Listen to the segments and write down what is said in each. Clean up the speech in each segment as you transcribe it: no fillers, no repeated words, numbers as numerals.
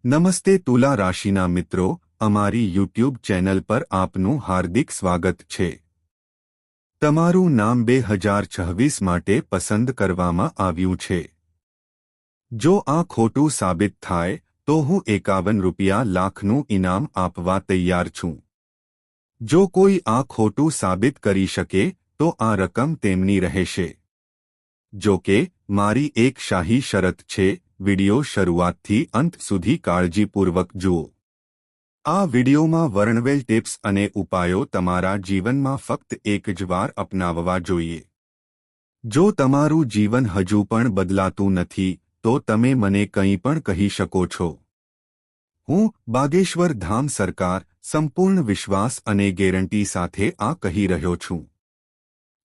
નમસ્તે તુલા રાશિના મિત્રો, અમારી યુટ્યુબ ચેનલ પર આપનું હાર્દિક સ્વાગત છે। તમારું નામ 2026 માટે પસંદ કરવામાં આવ્યું છે। જો આ ખોટું સાબિત થાય તો હું 51 રૂપિયા લાખનું ઇનામ આપવા તૈયાર છું। જો કોઈ આ ખોટું સાબિત કરી શકે તો આ રકમ તેમની રહેશે। જો કે મારી એક શાહી શરત છે। વિડિયો શરૂઆતથી અંત સુધી કાળજીપૂર્વક જુઓ। આ વિડિયોમાં વર્ણવેલ ટિપ્સ અને ઉપાયો તમારા જીવનમાં ફક્ત એક જ વાર અપનાવવા જોઈએ। જો તમારું જીવન હજુ પણ બદલાતું નથી તો તમે મને કંઈ પણ કહી શકો છો। હું બાગેશ્વર ધામ સરકાર સંપૂર્ણ વિશ્વાસ અને ગેરંટી સાથે આ કહી રહ્યો છું।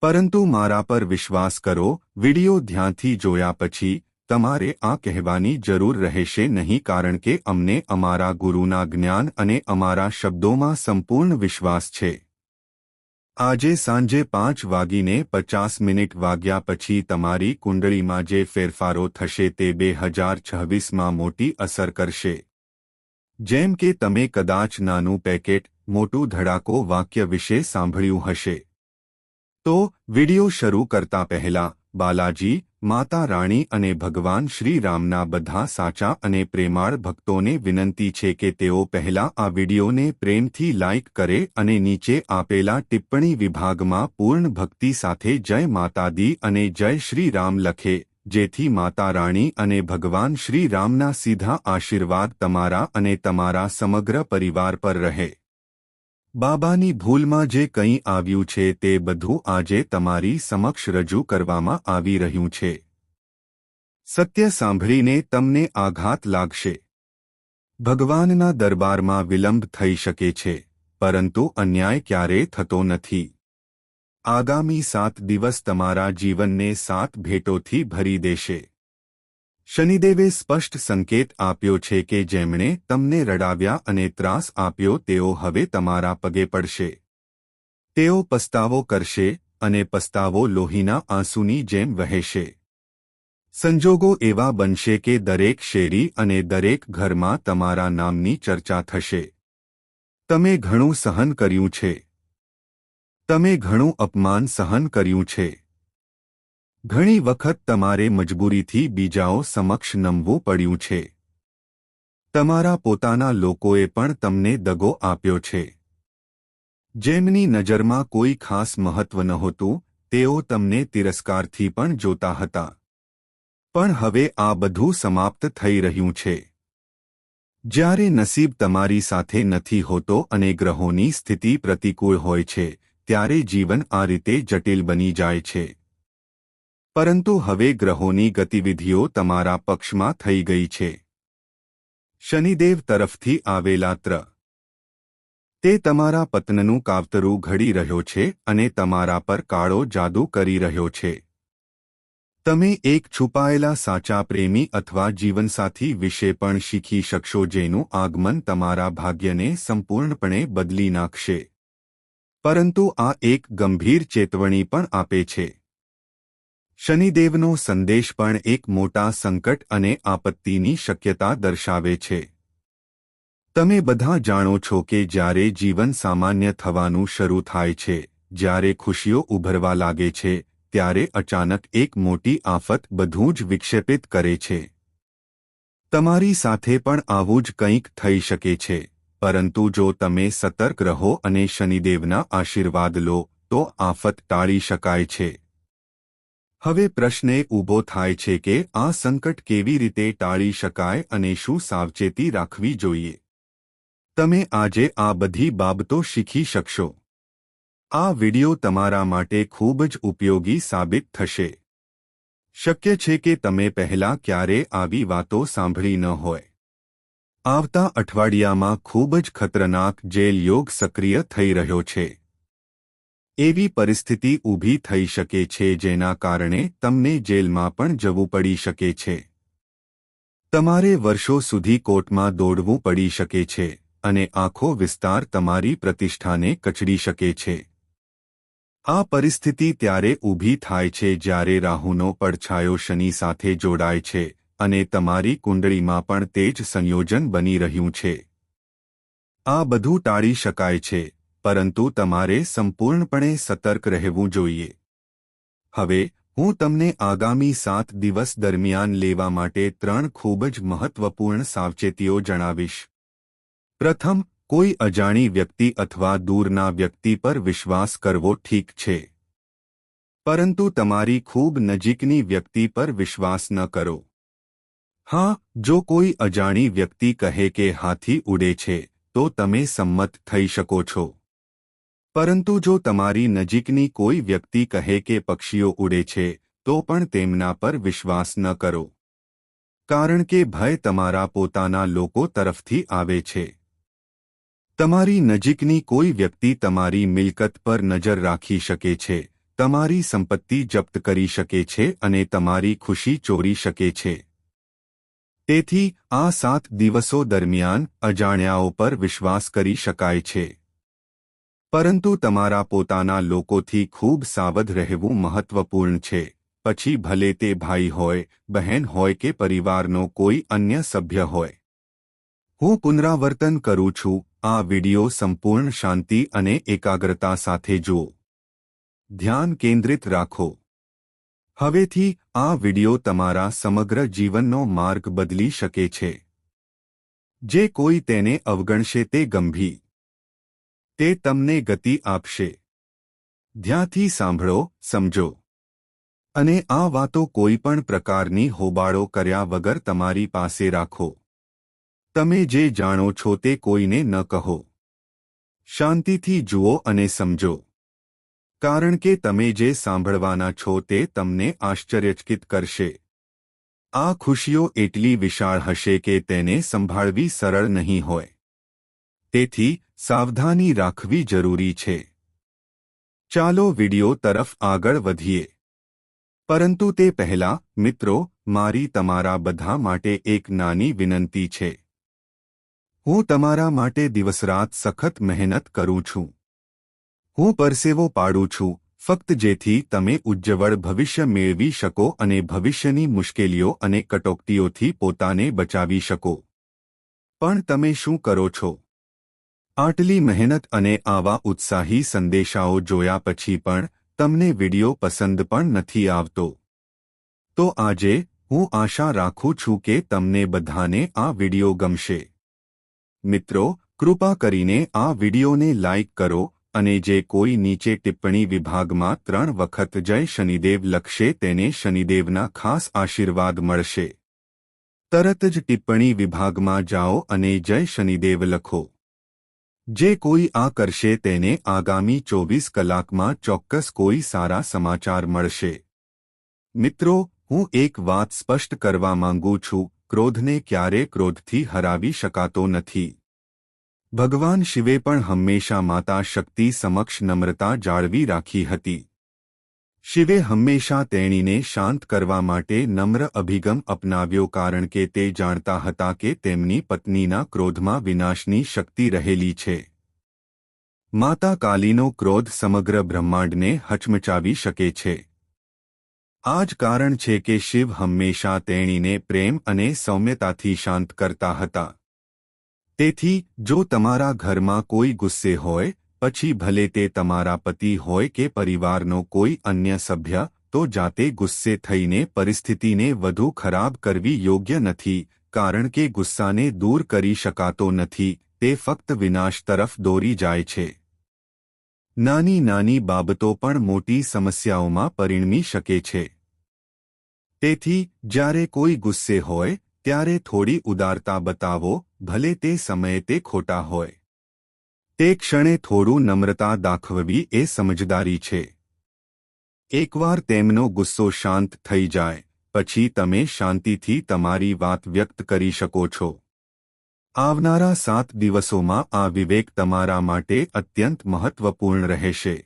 પરંતુ મારા પર વિશ્વાસ કરો, વિડિયો ધ્યાનથી જોયા પછી તમારે આ કહેવાની જરૂર રહેશે નહીં, કારણ કે અમને અમારા ગુરુના જ્ઞાન અને અમારા શબ્દોમાં સંપૂર્ણ વિશ્વાસ છે। આજે સાંજે 5:50 વાગ્યા પછી તમારી કુંડળીમાં જે ફેરફારો થશે તે 2026માં મોટી અસર કરશે। જેમ કે તમે કદાચ નાનું પેકેટ મોટું ધડાકો વાક્ય વિશે સાંભળ્યું હશે। તો વિડિયો શરૂ કરતા પહેલા બાલાજી, માતા રાણી અને ભગવાન શ્રી રામના બધા સાચા અને પ્રેમાળ ભક્તોને વિનંતી છે કે તેઓ પહેલા આ વિડિયોને પ્રેમથી લાઇક કરે અને નીચે આપેલા ટિપ્પણી વિભાગમાં પૂર્ણ ભક્તિ સાથે જય માતા દી અને જય શ્રી રામ લખે, જેથી માતા રાણી અને ભગવાન શ્રી રામના સીધા આશીર્વાદ તમારા અને તમારા સમગ્ર પરિવાર પર રહે। બાબાની ભૂલમાં જે કંઈ આવ્યું છે તે બધું આજે તમારી સમક્ષ રજૂ કરવામાં આવી રહ્યું છે। સત્ય સાંભળીને તમને આઘાત લાગશે। ભગવાનના દરબારમાં વિલંબ થઈ શકે છે, પરંતુ અન્યાય ક્યારેય થતો નથી। આગામી 7 દિવસ તમારા જીવનને 7 ભેટોથી ભરી દેશે। શનિદેવે સ્પષ્ટ સંકેત આપ્યો છે કે જેમણે તમને રડાવ્યા અને ત્રાસ આપ્યો તેઓ હવે તમારા પગે પડશે। તેઓ પસ્તાવો કરશે અને પસ્તાવો લોહીના આંસુની જેમ વહેશે। સંજોગો એવા બનશે કે દરેક શેરી અને દરેક ઘરમાં તમારા નામની ચર્ચા થશે। તમે ઘણું સહન કર્યું છે। તમે ઘણું અપમાન સહન કર્યું છે। ઘણી વખત તમારે મજબૂરીથી બીજાઓ સમક્ષ નમવું પડ્યું છે। તમારા પોતાના લોકોએ પણ તમને દગો આપ્યો છે। જેમની નજરમાં કોઈ ખાસ મહત્વ નહોતું તેઓ તમને તિરસ્કારથી પણ જોતા હતા। પણ હવે આ બધું સમાપ્ત થઈ રહ્યું છે। જ્યારે નસીબ તમારી સાથે નથી હોતો અને ગ્રહોની સ્થિતિ પ્રતિકૂળ હોય છે ત્યારે જીવન આ રીતે જટિલ બની જાય છે। પરંતુ હવે ગ્રહોની ગતિવિધિઓ તમારા પક્ષમાં થઈ ગઈ છે। શનિદેવ તરફથી આવેલા તે તમારા પતનનું કાવતરું ઘડી રહ્યો છે અને તમારા પર કાળો જાદુ કરી રહ્યો છે। તમે એક છુપાયેલા સાચા પ્રેમી અથવા જીવનસાથી વિશે પણ શીખી શકશો જેનું આગમન તમારા ભાગ્યને સંપૂર્ણપણે બદલી નાખશે। પરંતુ આ એક ગંભીર ચેતવણી પણ આપે છે। શનિદેવનો સંદેશ પણ એક મોટા સંકટ અને આપત્તિની શક્યતા દર્શાવે છે। તમે બધા જાણો છો કે જ્યારે જીવન સામાન્ય થવાનું શરૂ થાય છે, જ્યારે ખુશીઓ ઉભરવા લાગે છે, ત્યારે અચાનક એક મોટી આફત બધું જ વિક્ષેપિત કરે છે। તમારી સાથે પણ આવું જ કંઈક થઈ શકે છે, પરંતુ જો તમે સતર્ક રહો અને શનિદેવના આશીર્વાદ લો તો આફત ટાળી શકાય છે। હવે પ્રશ્ન એ ઊભો થાય છે કે આ સંકટ કેવી રીતે ટાળી શકાય અને શું સાવચેતી રાખવી જોઈએ। તમે આજે આ બધી બાબતો શીખી શકશો। આ વિડિયો તમારા માટે ખૂબ જ ઉપયોગી સાબિત થશે। શક્ય છે કે તમે પહેલા ક્યારે આવી વાતો સાંભળી ન હોય। આવતા અઠવાડિયામાં ખૂબ જ ખતરનાક જેલ યોગ સક્રિય થઈ રહ્યો છે। એવી પરિસ્થિતિ ઊભી થઈ શકે છે જેના કારણે તમને જેલમાં પણ જવું પડી શકે છે। તમારે વર્ષો સુધી કોર્ટમાં દોડવું પડી શકે છે અને આખો વિસ્તાર તમારી પ્રતિષ્ઠાને કચડી શકે છે। આ પરિસ્થિતિ ત્યારે ઊભી થાય છે જ્યારે રાહુનો પડછાયો શનિ સાથે જોડાય છે, અને તમારી કુંડળીમાં પણ તે જ સંયોજન બની રહ્યું છે. આ બધું ટાળી શકાય છે, પરંતુ તમારે સંપૂર્ણપણે સતર્ક રહેવું જોઈએ. હવે હું તમને આગામી 7 દિવસ દરમિયાન લેવા માટે 3 ખૂબ જ મહત્વપૂર્ણ સાવચેતીઓ જણાવીશ. પ્રથમ, કોઈ અજાણી વ્યક્તિ અથવા દૂરના વ્યક્તિ પર વિશ્વાસ કરવો ઠીક છે, પરંતુ તમારી ખૂબ નજીકની વ્યક્તિ પર વિશ્વાસ ન કરો. હા, જો કોઈ અજાણી વ્યક્તિ કહે કે હાથી ઉડે છે, તો તમે સંમત થઈ શકો છો. પરંતુ જો તમારી નજીકની કોઈ વ્યક્તિ કહે કે પક્ષીઓ ઉડે છે, તો પણ તેમના પર વિશ્વાસ ન કરો. કારણ કે ભય તમારા પોતાના લોકો તરફથી આવે છે. તમારી નજીકની કોઈ વ્યક્તિ તમારી મિલકત પર નજર રાખી શકે છે, તમારી સંપત્તિ જપ્ત કરી શકે છે અને તમારી ખુશી ચોરી શકે છે. તેથી આ 7 દિવસો દરમિયાન અજાણ્યાઓ પર વિશ્વાસ કરી શકાય છે, પરંતુ તમારા પોતાના લોકોથી ખૂબ સાવધ રહેવું મહત્વપૂર્ણ છે, પછી ભલે તે ભાઈ હોય, બહેન હોય કે પરિવારનો કોઈ અન્ય સભ્ય હોય. હું પુનરાવર્તન કરું છું, આ વિડિયો સંપૂર્ણ શાંતિ અને એકાગ્રતા સાથે જુઓ. ધ્યાન કેન્દ્રિત રાખો. હવેથી આ વિડિયો તમારા સમગ્ર જીવનનો માર્ગ બદલી શકે છે. જે કોઈ તેને અવગણશે તે ગંભીર. તે તમને ગતિ આપશે. ધ્યાનથી સાંભળો, સમજો. અને આ વાતો કોઈ પણ પ્રકારની હોબાળો કર્યા વગર તમારી પાસે રાખો. તમે જે જાણો છો તે કોઈને ન કહો. શાંતિથી જુઓ અને સમજો. કારણ કે તમે જે સાંભળવાના છો તે તમને આશ્ચર્યચકિત કરશે. આ ખુશીઓ એટલી વિશાળ હશે કે તેને સંભાળવી સરળ નહીં હોય. તેથી સાવધાની રાખવી જરૂરી છે. ચાલો વિડિયો તરફ આગળ વધીએ. પરંતુ તે પહેલાં, મિત્રો, મારી તમારા બધા માટે એક નાની વિનંતી છે. હું તમારા માટે દિવસરાત સખત મહેનત કરું છું. હું પરસેવો પાડું છું, ફક્ત જેથી તમે ઉજ્જવળ ભવિષ્ય મેળવી શકો અને ભવિષ્યની મુશ્કેલીઓ અને કટોકટીઓથી પોતાને બચાવી શકો. પણ તમે શું કરો છો? આટલી મહેનત અને આવા ઉત્સાહી સંદેશાઓ જોયા પછી પણ તમને વિડિયો પસંદ પણ નથી આવતો. તો આજે હું આશા રાખું છું કે તમને બધાને આ વિડિયો ગમશે. મિત્રો, કૃપા કરીને આ વિડિયોને લાઇક કરો અને જે કોઈ નીચે ટિપ્પણી વિભાગમાં 3 વખત જય શનિદેવ લખશે તેને શનિદેવના ખાસ આશીર્વાદ મળશે. તરત જ ટિપ્પણી વિભાગમાં જાઓ અને જય શનિદેવ લખો. જે કોઈ આ કરશે તેને આગામી 24 કલાકમાં ચોક્કસ કોઈ સારા સમાચાર મળશે. મિત્રો, હું એક વાત સ્પષ્ટ કરવા માંગુ છું, ક્રોધને ક્યારે ક્રોધથી હરાવી શકાતો નથી. ભગવાન શિવે પણ હંમેશા માતા શક્તિ સમક્ષ નમ્રતા જાળવી રાખી હતી. શિવે હંમેશા તેણીને શાંત કરવા માટે નમ્ર અભિગમ અપનાવ્યો કારણ કે તે જાણતા હતા કે તેમની પત્નીના ક્રોધમાં વિનાશની શક્તિ રહેલી છે. માતા કાલીનો ક્રોધ સમગ્ર બ્રહ્માંડને હચમચાવી શકે છે. આ જ કારણ છે કે શિવ હંમેશા તેણીને પ્રેમ અને સૌમ્યતાથી શાંત કરતા હતા. તેથી જો તમારા ઘરમાં કોઈ ગુસ્સે હોય, પછી ભલે તે તમારા પતિ હોય કે પરિવારનો કોઈ અન્ય સભ્ય, તો જાતે ગુસ્સે થઈને પરિસ્થિતિને વધુ ખરાબ કરવી યોગ્ય નથી, કારણ કે ગુસ્સાને દૂર કરી શકાતો નથી, તે ફક્ત વિનાશ તરફ દોરી જાય છે. નાની નાની બાબતો પણ મોટી સમસ્યાઓમાં પરિણમી શકે છે. તેથી જ્યારે કોઈ ગુસ્સે હોય, ત્યારે થોડી ઉદારતા બતાવો, ભલે તે સમયે તે ખોટા હોય. તે ક્ષણે થોડું નમ્રતા દાખવવી એ સમજદારી છે. એકવાર તેમનો ગુસ્સો શાંત થઈ જાય, પછી તમે શાંતિથી તમારી વાત વ્યક્ત કરી શકો છો. આવનારા 7 દિવસોમાં આ વિવેક તમારા માટે અત્યંત મહત્વપૂર્ણ રહેશે.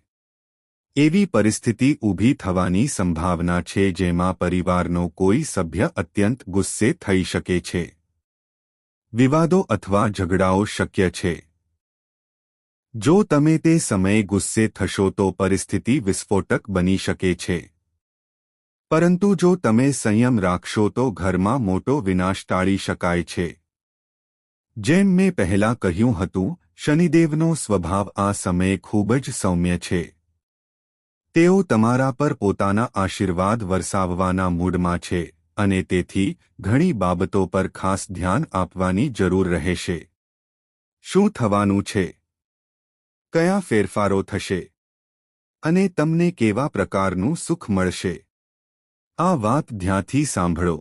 એવી પરિસ્થિતિ ઊભી થવાની સંભાવના છે જેમાં પરિવારનો કોઈ સભ્ય અત્યંત ગુસ્સે થઈ શકે છે. વિવાદો અથવા ઝઘડાઓ શક્ય છે. જો તમે તે સમયે ગુસ્સે થશો તો પરિસ્થિતિ વિસ્ફોટક બની શકે છે. પરંતુ જો તમે સંયમ રાખશો તો ઘરમાં મોટો વિનાશ ટાળી શકાય છે. જેમ મેં પહેલા કહ્યું હતું, શનિદેવનો સ્વભાવ આ સમયે ખૂબ જ સૌમ્ય છે. તેઓ તમારા પર પોતાના આશીર્વાદ વરસાવવાના મૂડમાં છે અને તેથી ઘણી બાબતો પર ખાસ ધ્યાન આપવાની જરૂર રહેશે. શું થવાનું છે? કયા ફેરફારો થશે? અને તમને કેવા પ્રકારનું સુખ મળશે? આ વાત ધ્યાનથી સાંભળો.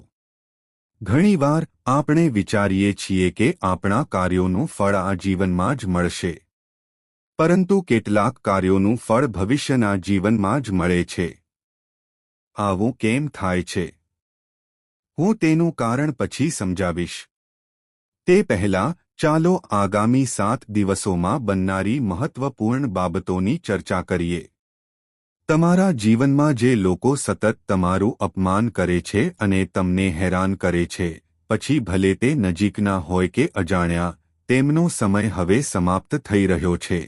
ઘણીવાર આપણે વિચારીએ છીએ કે આપણા કાર્યોનું ફળ આ જીવનમાં જ મળશે. પરંતુ કેટલાક કાર્યોનું ફળ ભવિષ્યના જીવનમાં જ મળે છે. આવું કેમ થાય છે? હું તેનું કારણ પછી સમજાવીશ. તે પહેલાં ચાલો આગામી 7 દિવસોમાં બનનારી મહત્વપૂર્ણ બાબતોની ચર્ચા કરીએ. તમારા જીવનમાં જે લોકો સતત તમારું અપમાન કરે છે અને તમને હેરાન કરે છે, પછી ભલે તે નજીકના હોય કે અજાણ્યા, તેમનો સમય હવે સમાપ્ત થઈ રહ્યો છે.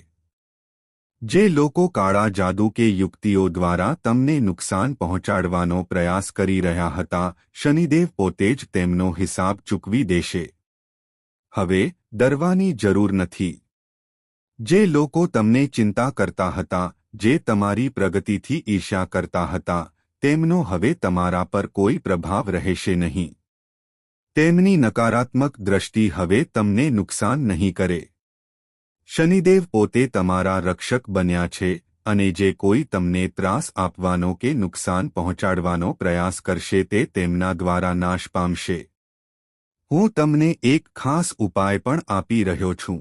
જે લોકો કાળા જાદુ કે યુક્તિઓ દ્વારા તમને નુકસાન પહોંચાડવાનો પ્રયાસ કરી રહ્યા હતા, શનિદેવ પોતે જ તેમનો હિસાબ ચૂકવી દેશે. હવે ડરવાની જરૂર નથી. જે લોકો તમને ચિંતા કરતા હતા, જે તમારી પ્રગતિથી ઈર્ષ્યા કરતા હતા, તેમનો હવે તમારા પર કોઈ પ્રભાવ રહેશે નહીં. તેમની નકારાત્મક દ્રષ્ટિ હવે તમને નુકસાન નહીં કરે. શનિદેવ પોતે તમારા રક્ષક બન્યા છે અને જે કોઈ તમને ત્રાસ આપવાનો કે નુકસાન પહોંચાડવાનો પ્રયાસ કરશે તે તેમના દ્વારા નાશ પામશે. હું તમને એક ખાસ ઉપાય પણ આપી રહ્યો છું.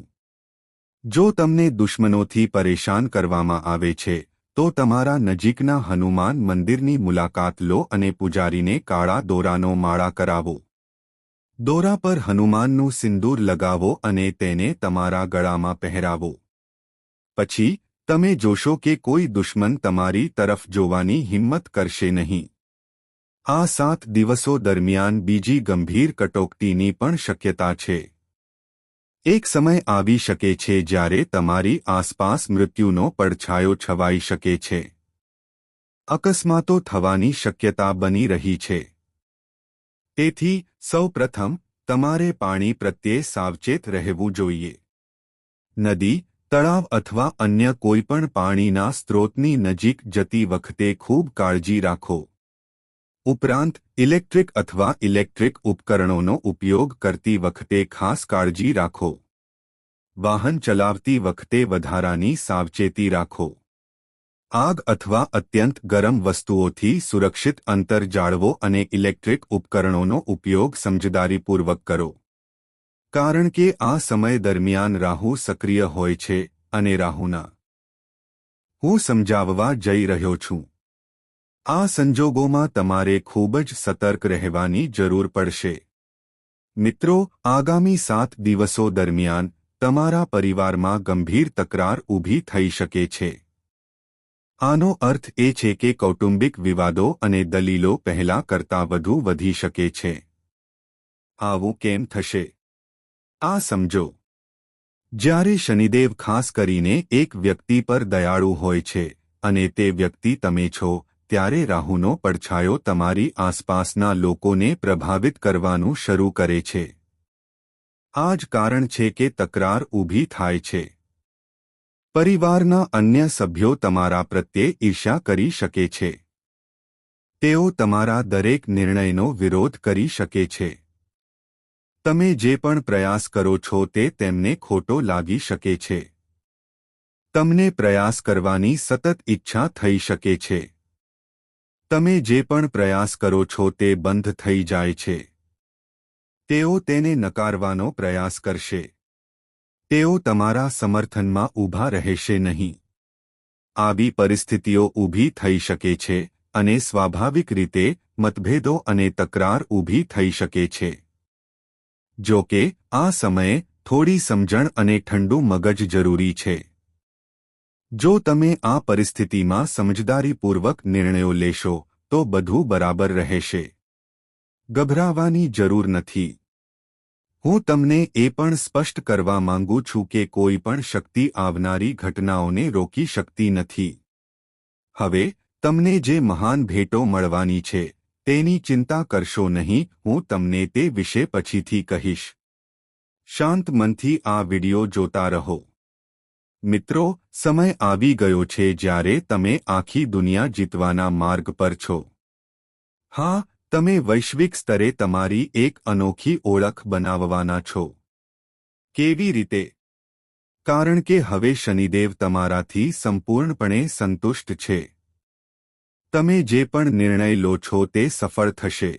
જો તમને દુશ્મનોથી પરેશાન કરવામાં આવે છે, તો તમારા નજીકના હનુમાન મંદિરની મુલાકાત લો અને પૂજારીને કાળા દોરાનો માળા કરાવો. દોરા પર હનુમાનનું સિંદૂર લગાવો અને તેને તમારા ગળામાં પહેરાવો. પછી તમે જોશો કે કોઈ દુશ્મન તમારી તરફ જોવાની હિંમત કરશે નહીં. આ 7 દિવસો દરમિયાન બીજી ગંભીર કટોકટીની પણ શક્યતા છે. એક સમય આવી શકે છે જ્યારે તમારી આસપાસ મૃત્યુનો પડછાયો છવાઈ શકે છે. અકસ્માતો થવાની શક્યતા બની રહી છે. તેથી સૌપ્રથમ તમારે પાણી પ્રત્યે સાવચેત રહેવું જોઈએ. નદી, તળાવ અથવા અન્ય કોઈપણ પાણીના સ્ત્રોતની નજીક જતી વખતે ખૂબ કાળજી રાખો. ઉપરાંત ઇલેક્ટ્રિક અથવા ઇલેક્ટ્રિક ઉપકરણોનો ઉપયોગ કરતી વખતે ખાસ કાળજી રાખો. વાહન ચલાવતી વખતે વધારાની સાવચેતી રાખો. આગ અથવા અત્યંત ગરમ વસ્તુઓથી સુરક્ષિત અંતર જાળવો અને ઇલેક્ટ્રિક ઉપકરણોનો ઉપયોગ સમજદારીપૂર્વક કરો. કારણ કે આ સમય દરમિયાન રાહુ સક્રિય હોય છે અને રાહુના હું સમજાવવા જઈ રહ્યો છું. આ સંજોગોમાં તમારે ખૂબ જ સતર્ક રહેવાની જરૂર પડશે. મિત્રો, આગામી 7 દિવસો દરમિયાન તમારા પરિવારમાં ગંભીર તકરાર ઊભી થઈ શકે છે. આનો અર્થ એ છે કે કૌટુંબિક વિવાદો અને દલીલો પહેલા કરતાં વધુ વધી શકે છે. આવું કેમ થશે? આ સમજો. જ્યારે શનિદેવ ખાસ કરીને એક વ્યક્તિ પર દયાળુ હોય છે અને તે વ્યક્તિ તમે છો, ત્યારે રાહુનો પડછાયો તમારી આસપાસના લોકોને પ્રભાવિત કરવાનું શરૂ કરે છે. આ જ કારણ છે કે તકરાર ઊભી થાય છે. પરિવારના અન્ય સભ્યો તમારા પ્રત્યે ઈર્ષ્યા કરી શકે છે. તેઓ તમારા દરેક નિર્ણયનો વિરોધ કરી શકે છે. તમે જે પણ પ્રયાસ કરો છો તે તેમને ખોટો લાગી શકે છે. તમને પ્રયાસ કરવાની સતત ઈચ્છા થઈ શકે છે. તમે જે પણ પ્રયાસ કરો છો તે બંધ થઈ જાય છે. તેઓ તેને નકારવાનો પ્રયાસ કરશે. તેઓ તમારા સમર્થનમાં ઊભા રહેશે નહીં. આવી પરિસ્થિતિઓ ઊભી થઈ શકે છે અને સ્વાભાવિક રીતે મતભેદો અને તકરાર ઊભી થઈ શકે છે. જો કે આ સમયે થોડી સમજણ અને ઠંડુ મગજ જરૂરી છે. જો તમે આ પરિસ્થિતિમાં સમજદારીપૂર્વક નિર્ણયો લેશો તો બધું બરાબર રહેશે. ગભરાવાની જરૂર નથી. હું તમને એ પણ સ્પષ્ટ કરવા માંગુ છું કે કોઈ પણ શક્તિ આવનારી ઘટનાઓને રોકી શકતી નથી. હવે તમને જે મહાન ભેટો મળવાની છે તેની ચિંતા કરશો નહીં, હું તમને તે વિશે પછીથી કહીશ. શાંત મનથી આ વિડિયો જોતા રહો. મિત્રો, સમય આવી ગયો છે જ્યારે તમે આખી દુનિયા જીતવાના માર્ગ પર છો. હા, તમે વૈશ્વિક સ્તરે તમારી એક અનોખી ઓળખ બનાવવાના છો. કેવી રીતે? કારણ કે હવે શનિદેવ તમારાથી સંપૂર્ણપણે સંતુષ્ટ છે. તમે જે પણ નિર્ણય લો છો તે સફળ થશે.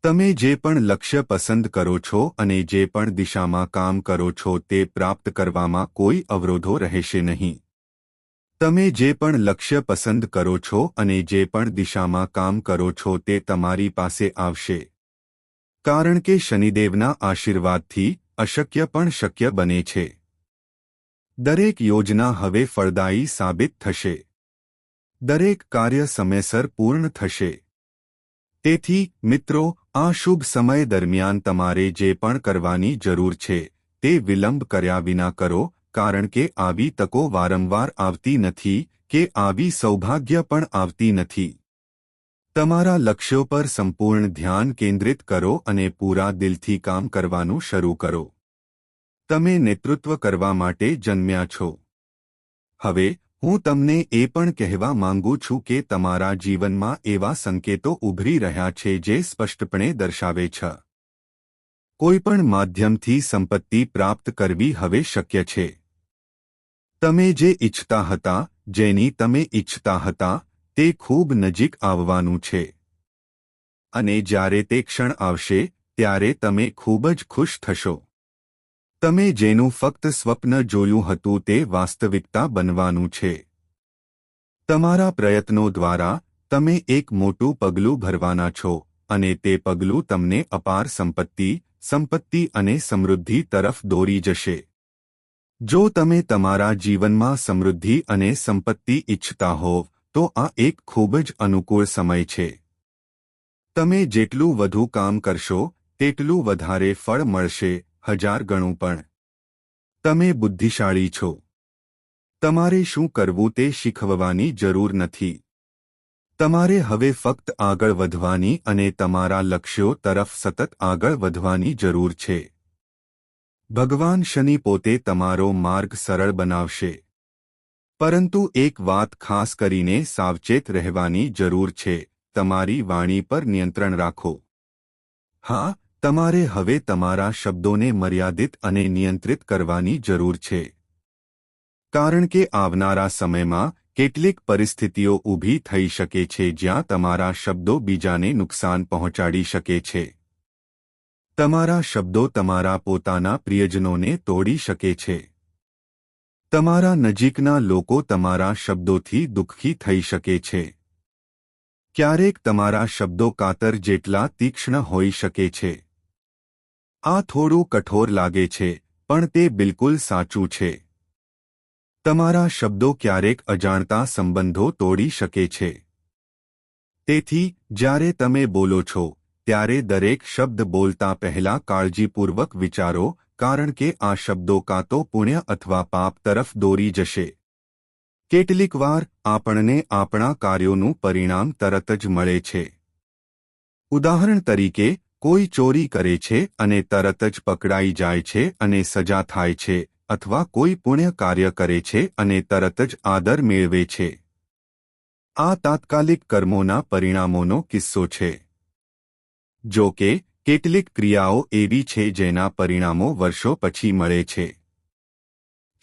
તમે જે પણ લક્ષ્ય પસંદ કરો છો અને જે પણ દિશામાં કામ કરો છો તે પ્રાપ્ત કરવામાં કોઈ અવરોધો રહેશે નહીં. તમે જે પણ લક્ષ્ય પસંદ કરો છો અને જે પણ દિશામાં કામ કરો છો તે તમારી પાસે આવશે. કારણ કે શનિદેવના આશીર્વાદથી અશક્ય પણ શક્ય બને છે. દરેક યોજના હવે ફળદાયી સાબિત થશે. દરેક કાર્ય સમયસર પૂર્ણ થશે. તેથી મિત્રો, આ શુભ સમય દરમિયાન તમારે જે પણ કરવાની જરૂર છે તે વિલંબ કર્યા વિના કરો, કારણ કે આવી તકો વારંવાર આવતી નથી કે આવી સૌભાગ્ય પણ આવતી નથી. તમારા લક્ષ્યો પર સંપૂર્ણ ધ્યાન કેન્દ્રિત કરો અને પૂરા દિલથી કામ કરવાનું શરૂ કરો. તમે નેતૃત્વ કરવા માટે જન્મ્યા છો. હવે હું તમને એ પણ કહેવા માંગુ છું કે તમારા જીવનમાં એવા સંકેતો ઉભરી રહ્યા છે જે સ્પષ્ટપણે દર્શાવે છે કોઈપણ માધ્યમથી સંપત્તિ પ્રાપ્ત કરવી હવે શક્ય છે. તમે જે ઇચ્છતા હતા, જેની તમે ઇચ્છતા હતા, તે ખૂબ નજીક આવવાનું છે. અને જ્યારે તે ક્ષણ આવશે ત્યારે તમે ખૂબ જ ખુશ થશો. તમે જેનું ફક્ત સ્વપ્ન જોયું હતું તે વાસ્તવિકતા બનવાનું છે. તમારા પ્રયત્નો દ્વારા તમે એક મોટું પગલું ભરવાના છો અને તે પગલું તમને અપાર સંપત્તિ અને સમૃદ્ધિ તરફ દોરી જશે. જો તમે તમારા જીવનમાં સમૃદ્ધિ અને સંપત્તિ ઇચ્છતા હોવ તો આ એક ખૂબ જ અનુકૂળ સમય છે. તમે જેટલું વધુ કામ કરશો તેટલું વધારે ફળ મળશે, 1000 ગણું પણ. તમે બુદ્ધિશાળી છો. તમારે શું કરવું તે શીખવવાની જરૂર નથી. તમારે હવે ફક્ત આગળ વધવાની અને તમારા લક્ષ્યો તરફ સતત આગળ વધવાની જરૂર છે. ભગવાન શનિ પોતે તમારો માર્ગ સરળ બનાવશે. પરંતુ એક વાત ખાસ કરીને સાવચેત રહેવાની જરૂર છે, તમારી વાણી પર નિયંત્રણ રાખો. હા, તમારે હવે તમારા શબ્દોને મર્યાદિત અને નિયંત્રિત કરવાની જરૂર છે. કારણ કે આવનારા સમયમાં કેટલીક પરિસ્થિતિઓ ઊભી થઈ શકે છે જ્યાં તમારા શબ્દો બીજાને નુકસાન પહોંચાડી શકે છે. તમારા શબ્દો તમારા પોતાના પ્રિયજનોને તોડી શકે છે. તમારા નજીકના લોકો તમારા શબ્દોથી દુઃખી થઈ શકે છે. ક્યારેક તમારા શબ્દો કાતર જેટલા તીક્ષ્ણ હોઈ શકે છે. આ થોડું કઠોર લાગે છે, પણ તે બિલકુલ સાચું છે. તમારા શબ્દો ક્યારેક અજાણતા સંબંધો તોડી શકે છે. તેથી જ્યારે તમે બોલો છો ત્યારે દરેક શબ્દ બોલતા પહેલા કાળજીપૂર્વક વિચારો, કારણ કે આ શબ્દો કાં તો પુણ્ય અથવા પાપ તરફ દોરી જશે. કેટલીકવાર આપણને આપણા કાર્યોનું પરિણામ તરત જ મળે છે. ઉદાહરણ તરીકે, કોઈ ચોરી કરે છે અને તરત જ પકડાઈ જાય છે અને સજા થાય છે, અથવા કોઈ પુણ્ય કાર્ય કરે છે અને તરત જ આદર મેળવે છે. આ તાત્કાલિક કર્મોના પરિણામોનો કિસ્સો છે. જો કે કેટલીક ક્રિયાઓ એવી છે જેના પરિણામો વર્ષો પછી મળે છે.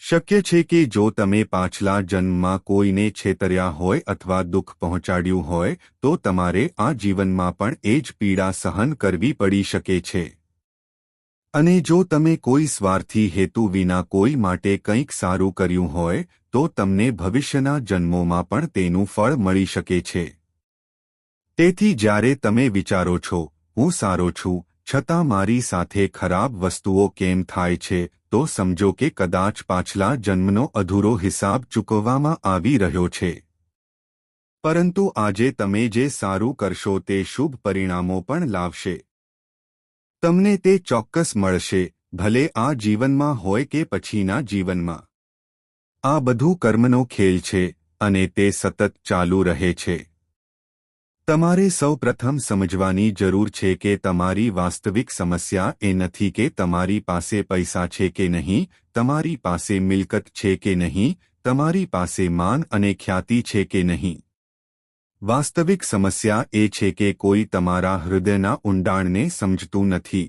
શક્ય છે કે જો તમે પાછલા જન્મમાં કોઈને છેતર્યા હોય અથવા દુઃખ પહોંચાડ્યું હોય તો તમારે આ જીવનમાં પણ એ જ પીડા સહન કરવી પડી શકે છે. અને જો તમે કોઈ સ્વાર્થી હેતુ વિના કોઈ માટે કંઈક સારું કર્યું હોય તો તમને ભવિષ્યના જન્મોમાં પણ તેનું ફળ મળી શકે છે. તેથી જ્યારે તમે વિચારો છો, હું સારો છું, છતાં મારી સાથે ખરાબ વસ્તુઓ કેમ થાય છે, તો સમજો કે કદાચ પાછલા જન્મનો અધૂરો હિસાબ ચૂકવવામાં આવી રહ્યો છે. પરંતુ આજે તમે જે સારું કરશો તે શુભ પરિણામો પણ લાવશે. તમને તે ચોક્કસ મળશે, ભલે આ જીવનમાં હોય કે પછીના જીવનમાં. આ બધું કર્મનો ખેલ છે, અને તે સતત ચાલુ રહે છે. તમારે સૌપ્રથમ સમજવાની જરૂર છે કે તમારી વાસ્તવિક સમસ્યા એ નથી કે તમારી પાસે પૈસા છે કે નહીં, તમારી પાસે મિલકત છે કે નહીં, તમારી પાસે માન અને ખ્યાતિ છે કે નહીં. વાસ્તવિક સમસ્યા એ છે કે કોઈ તમારા હૃદયના ઊંડાણને સમજતું નથી.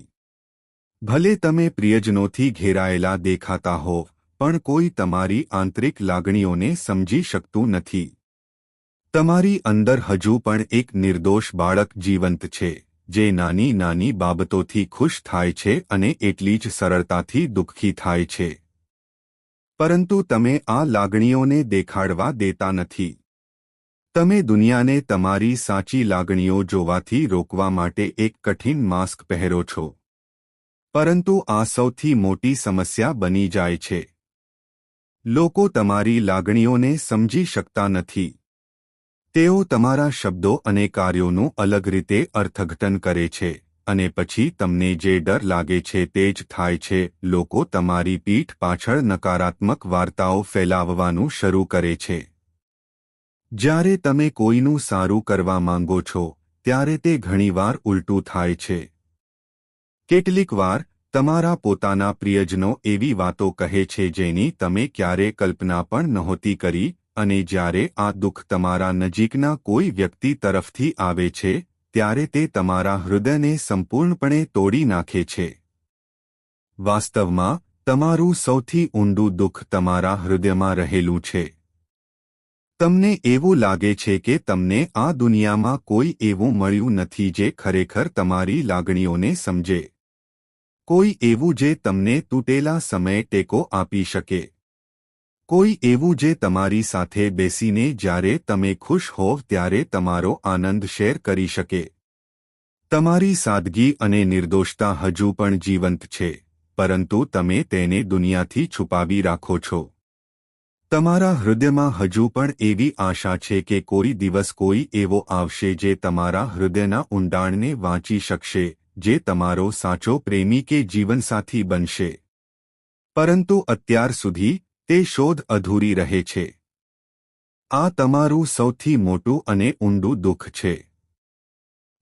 ભલે તમે પ્રિયજનોથી ઘેરાયેલા દેખાતા હો, પણ કોઈ તમારી આંતરિક લાગણીઓને સમજી શકતું નથી. તમારી અંદર હજુ પણ એક નિર્દોષ બાળક જીવંત છે, જે નાની નાની બાબતોથી ખુશ થાય છે અને એટલી જ સરળતાથી દુઃખી થાય છે. પરંતુ તમે આ લાગણીઓને દેખાડવા દેતા નથી. તમે દુનિયાને તમારી સાચી લાગણીઓ જોવાથી રોકવા માટે એક કઠિન માસ્ક પહેરો છો. પરંતુ આ સૌથી મોટી સમસ્યા બની જાય છે. લોકો તમારી લાગણીઓને સમજી શકતા નથી. તેઓ તમારા શબ્દો અને કાર્યોનું અલગ રીતે અર્થઘટન કરે છે, અને પછી તમને જે ડર લાગે છે તે જ થાય છે. લોકો તમારી પીઠ પાછળ નકારાત્મક વાર્તાઓ ફેલાવવાનું શરૂ કરે છે. જ્યારે તમે કોઈનું સારું કરવા માંગો છો, ત્યારે તે ઘણીવાર ઉલટું થાય છે. કેટલીક વાર તમારા પોતાના પ્રિયજનો એવી વાતો કહે છે જેની તમે ક્યારે કલ્પના પણ નહોતી કરી, અને જ્યારે આ દુઃખ તમારા નજીકના કોઈ વ્યક્તિ તરફથી આવે છે, ત્યારે તે તમારા હૃદયને સંપૂર્ણપણે તોડી નાખે છે. વાસ્તવમાં, તમારું સૌથી ઊંડું દુઃખ તમારા હૃદયમાં રહેલું છે. તમને એવું લાગે છે કે તમને આ દુનિયામાં કોઈ એવું મળ્યું નથી જે ખરેખર તમારી લાગણીઓને સમજે. કોઈ એવું જે તમને તૂટેલા સમયે ટેકો આપી શકે. કોઈ એવું જે તમારી સાથે બેસીને જ્યારે તમે ખુશ હોવ ત્યારે તમારો આનંદ શેર કરી શકે. તમારી સાદગી અને નિર્દોષતા હજુ પણ જીવંત છે, પરંતુ તમે તેને દુનિયાથી છુપાવી રાખો છો. તમારા હૃદયમાં હજુ પણ એવી આશા છે કે કોઈ દિવસ કોઈ એવો આવશે જે તમારા હૃદયના ઊંડાણને વાંચી શકશે, જે તમારો સાચો પ્રેમી કે જીવનસાથી બનશે. પરંતુ અત્યાર સુધી તે શોધ અધૂરી રહે છે. આ તમારું સૌથી મોટું અને ઊંડું દુઃખ છે.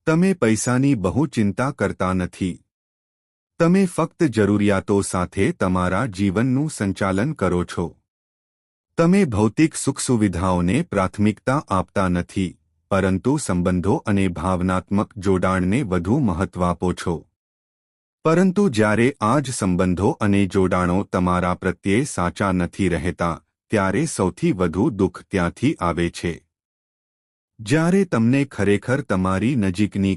તમે પૈસાની બહુ ચિંતા કરતા નથી. તમે ફક્ત જરૂરિયાતો સાથે તમારા જીવનનું સંચાલન કરો છો. તમે ભૌતિક સુખસુવિધાઓને પ્રાથમિકતા આપતા નથી, પરંતુ સંબંધો અને ભાવનાત્મક જોડાણને વધુ મહત્વ આપો છો. પરંતુ જ્યારે આ જ સંબંધો અને જોડાણો તમારા પ્રત્યે સાચા નથી રહેતા, ત્યારે સૌથી વધુ દુઃખ ત્યાંથી આવે છે. જ્યારે તમને ખરેખર તમારી નજીકની